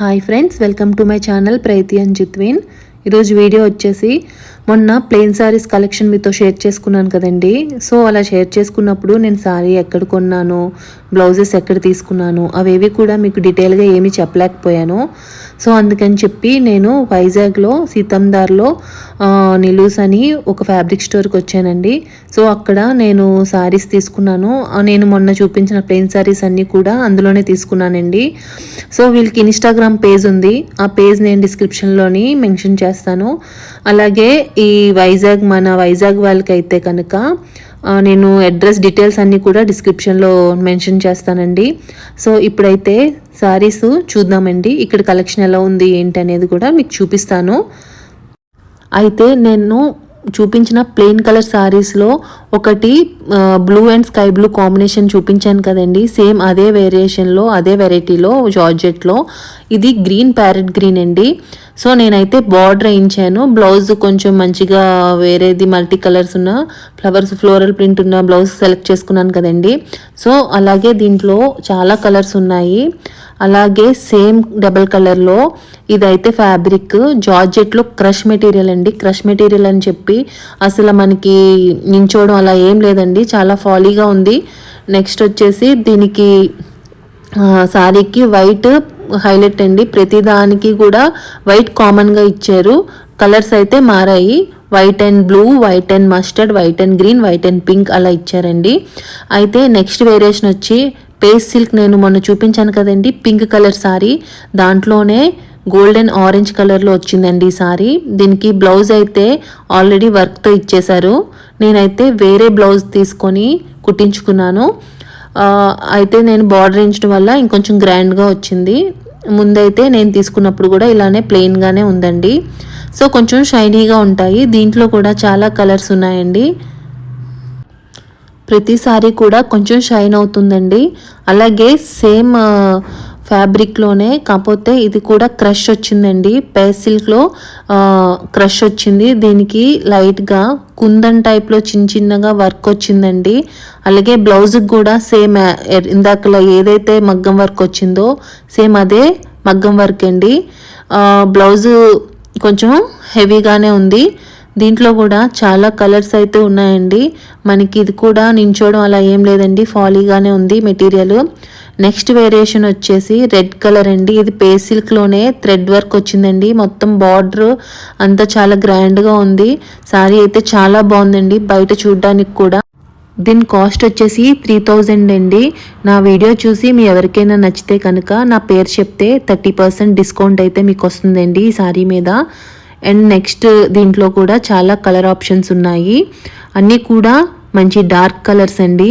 Hi friends, welcome to my channel Preeti and Jitwin. ఈరోజు video వచ్చేసి మొన్న ప్లెయిన్ సారీస్ కలెక్షన్ మీతో షేర్ చేసుకున్నాను కదండి. సో అలా షేర్ చేసుకున్నప్పుడు నేను సారీ ఎక్కడ కొన్నాను, బ్లౌజెస్ ఎక్కడ తీసుకున్నాను అవేవి కూడా మీకు డీటెయిల్గా ఏమీ చెప్పలేకపోయాను. సో అందుకని చెప్పి నేను వైజాగ్లో సీతందార్లో నిలూస్ అని ఒక ఫ్యాబ్రిక్ స్టోర్కి వచ్చానండి. సో అక్కడ నేను సారీస్ తీసుకున్నాను. నేను మొన్న చూపించిన ప్లెయిన్ సారీస్ అన్నీ కూడా అందులోనే తీసుకున్నానండి. సో వీళ్ళకి ఇన్స్టాగ్రామ్ పేజ్ ఉంది, ఆ పేజ్ నేను డిస్క్రిప్షన్లోని మెన్షన్ చేస్తాను. అలాగే ఈ మన వైజాగ్ వాళ్ళకైతే కనుక నేను అడ్రస్ డీటెయిల్స్ అన్నీ కూడా డిస్క్రిప్షన్లో మెన్షన్ చేస్తానండి. సో ఇప్పుడైతే సారీస్ చూద్దామండి, ఇక్కడ కలెక్షన్ ఎలా ఉంది ఏంటి అనేది కూడా మీకు చూపిస్తాను. అయితే నేను చూపించిన ప్లెయిన్ కలర్ సారీస్లో ఒకటి blue and sky blue combination చూపించాను కదండి. సేమ్ అదే వేరియేషన్లో, అదే వెరైటీలో జార్జెట్లో ఇది గ్రీన్, ప్యారెట్ గ్రీన్ అండి. సో నేనైతే బార్డర్ వేయించాను. బ్లౌజ్ కొంచెం మంచిగా వేరేది మల్టీ కలర్స్ ఉన్న ఫ్లవర్స్ ఫ్లోరల్ ప్రింట్ ఉన్న బ్లౌజ్ సెలెక్ట్ చేసుకున్నాను కదండి. సో అలాగే దీంట్లో చాలా కలర్స్ ఉన్నాయి. అలాగే సేమ్ డబల్ కలర్లో ఇదైతే ఫ్యాబ్రిక్ జార్జెట్లో క్రష్ మెటీరియల్ అండి. క్రష్ మెటీరియల్ అని చెప్పి అసలు మనకి నించోవడం అలా ఏం లేదండి, చాలా ఫాలీగా ఉంది. నెక్స్ట్ వచ్చేసి దీనికి సారీకి వైట్ హైలైట్ అండి. ప్రతిదానికి కూడా వైట్ కామన్గా ఇచ్చారు. కలర్స్ అయితే మారాయి, white and blue, white and mustard, white and green, white and pink అలా ఇచ్చారండి. అయితే నెక్స్ట్ వేరియేషన్ వచ్చి పేస్ సిల్క్, నేను మొన్న చూపించాను కదండి పింక్ కలర్ సారీ, దాంట్లోనే గోల్డెన్ ఆరెంజ్ కలర్లో వచ్చిందండి ఈ సారీ. దీనికి బ్లౌజ్ అయితే ఆల్రెడీ వర్క్తో ఇచ్చేశారు. నేనైతే వేరే బ్లౌజ్ తీసుకొని కుట్టించుకున్నాను. అయితే నేను బార్డర్ వేయించడం వల్ల ఇంకొంచెం గ్రాండ్గా వచ్చింది. ముందైతే నేను తీసుకున్నప్పుడు కూడా ఇలానే ప్లెయిన్గానే ఉందండి. సో కొంచెం షైనీగా ఉంటాయి. దీంట్లో కూడా చాలా కలర్స్ ఉన్నాయండి. ప్రతిసారి కూడా కొంచెం షైన్ అవుతుందండి. అలాగే సేమ్ ఫ్యాబ్రిక్లోనే కాకపోతే ఇది కూడా క్రష్ వచ్చిందండి. పేస్ సిల్క్లో క్రష్ వచ్చింది. దీనికి లైట్గా కుందన్ టైప్లో చిన్నగా వర్క్ వచ్చిందండి. అలాగే బ్లౌజ్కి కూడా సేమ్ ఇందాకలా ఏదైతే మగ్గం వర్క్ వచ్చిందో సేమ్ అదే మగ్గం వర్క్ అండి. బ్లౌజు కొంచెం హెవీగానే ఉంది. దీంట్లో కూడా చాలా కలర్స్ అయితే ఉన్నాయండి. మనకి ఇది కూడా నించోవడం అలా ఏం లేదండి, ఫాలీగానే ఉంది మెటీరియల్. నెక్స్ట్ వేరియేషన్ వచ్చేసి రెడ్ కలర్ అండి. ఇది పేస్ సిల్క్లోనే థ్రెడ్ వర్క్ వచ్చిందండి. మొత్తం బార్డర్ అంతా చాలా గ్రాండ్గా ఉంది. సారీ అయితే చాలా బాగుందండి బయట చూడడానికి కూడా. దీని కాస్ట్ వచ్చేసి 3000 అండి. నా వీడియో చూసి మీ ఎవరికైనా నచ్చితే కనుక నా పేరు చెప్తే 30% డిస్కౌంట్ అయితే మీకు వస్తుందండి ఈ సారీ మీద. అండ్ నెక్స్ట్ దీంట్లో కూడా చాలా కలర్ ఆప్షన్స్ ఉన్నాయి, అన్నీ కూడా మంచి డార్క్ కలర్స్ అండి.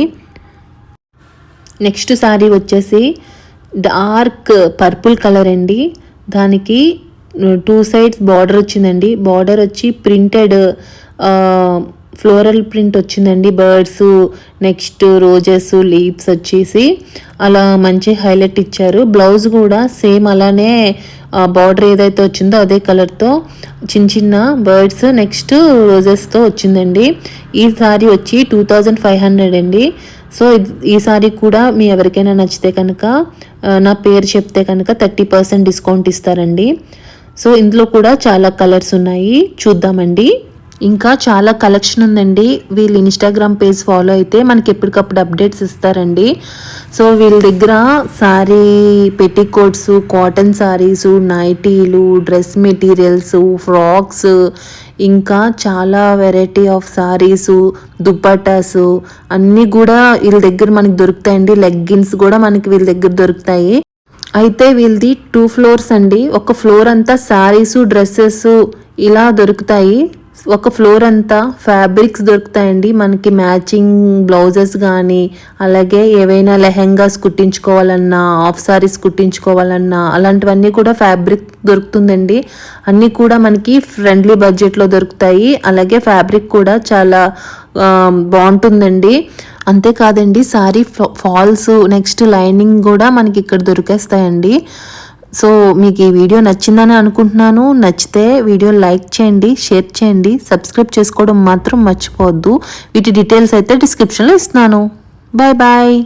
నెక్స్ట్ సారీ వచ్చేసి డార్క్ పర్పుల్ కలర్ అండి. దానికి 2 సైడ్స్ బార్డర్ వచ్చిందండి. బార్డర్ వచ్చి ప్రింటెడ్ ఫ్లోరల్ ప్రింట్ వచ్చిందండి. బర్డ్స్, నెక్స్ట్ రోజెస్, లీవ్స్ వచ్చేసి అలా మంచి హైలైట్ ఇచ్చారు. బ్లౌజ్ కూడా సేమ్ అలానే బార్డర్ ఏదైతే వచ్చిందో అదే కలర్తో చిన్న బర్డ్స్, నెక్స్ట్ రోజెస్తో వచ్చిందండి. ఈ సారీ వచ్చి 2500 అండి. సో ఈ సారీ కూడా మీ ఎవరికైనా నచ్చితే కనుక నా పేరు చెప్తే కనుక 30% డిస్కౌంట్ ఇస్తారండి. సో ఇందులో కూడా చాలా కలర్స్ ఉన్నాయి, చూద్దామండి. ఇంకా చాలా కలెక్షన్ ఉందండి. వీళ్ళు ఇన్స్టాగ్రామ్ పేజ్ ఫాలో అయితే మనకి ఎప్పటికప్పుడు అప్డేట్స్ ఇస్తారండి. సో వీళ్ళ దగ్గర సారీ పెట్టికోట్స్, కాటన్ సారీస్, నైటీలు, డ్రెస్ మెటీరియల్స్, ఫ్రాక్స్, ఇంకా చాలా వెరైటీ ఆఫ్ సారీస్, దుపట్టాస్ అన్నీ కూడా వీళ్ళ దగ్గర మనకి దొరుకుతాయండి. లెగ్గిన్స్ కూడా మనకి వీళ్ళ దగ్గర దొరుకుతాయి. అయితే వీళ్ళది 2 ఫ్లోర్స్ అండి. ఒక ఫ్లోర్ అంతా సారీస్, డ్రెస్సెస్ ఇలా దొరుకుతాయి. ఒక ఫ్లోర్ అంతా ఫ్యాబ్రిక్స్ దొరుకుతాయండి. మనకి మ్యాచింగ్ బ్లౌజెస్ కానీ, అలాగే ఏవైనా లెహెంగాస్ కుట్టించుకోవాలన్నా, హాఫ్ సారీస్ కుట్టించుకోవాలన్నా అలాంటివన్నీ కూడా ఫ్యాబ్రిక్ దొరుకుతుందండి. అన్నీ కూడా మనకి ఫ్రెండ్లీ బడ్జెట్లో దొరుకుతాయి. అలాగే ఫ్యాబ్రిక్ కూడా చాలా బాగుంటుందండి. అంతేకాదండి సారీ ఫాల్స్, నెక్స్ట్ లైనింగ్ కూడా మనకి ఇక్కడ దొరికేస్తాయండి. సో మీకు ఈ వీడియో నచ్చిందని అనుకుంటున్నాను. నచ్చితే వీడియో లైక్ చేయండి, షేర్ చేయండి, సబ్స్క్రైబ్ చేసుకోవడం మాత్రం మర్చిపోవద్దు. వీటి డీటెయిల్స్ అయితే డిస్క్రిప్షన్లో ఇస్తున్నాను. Bye bye.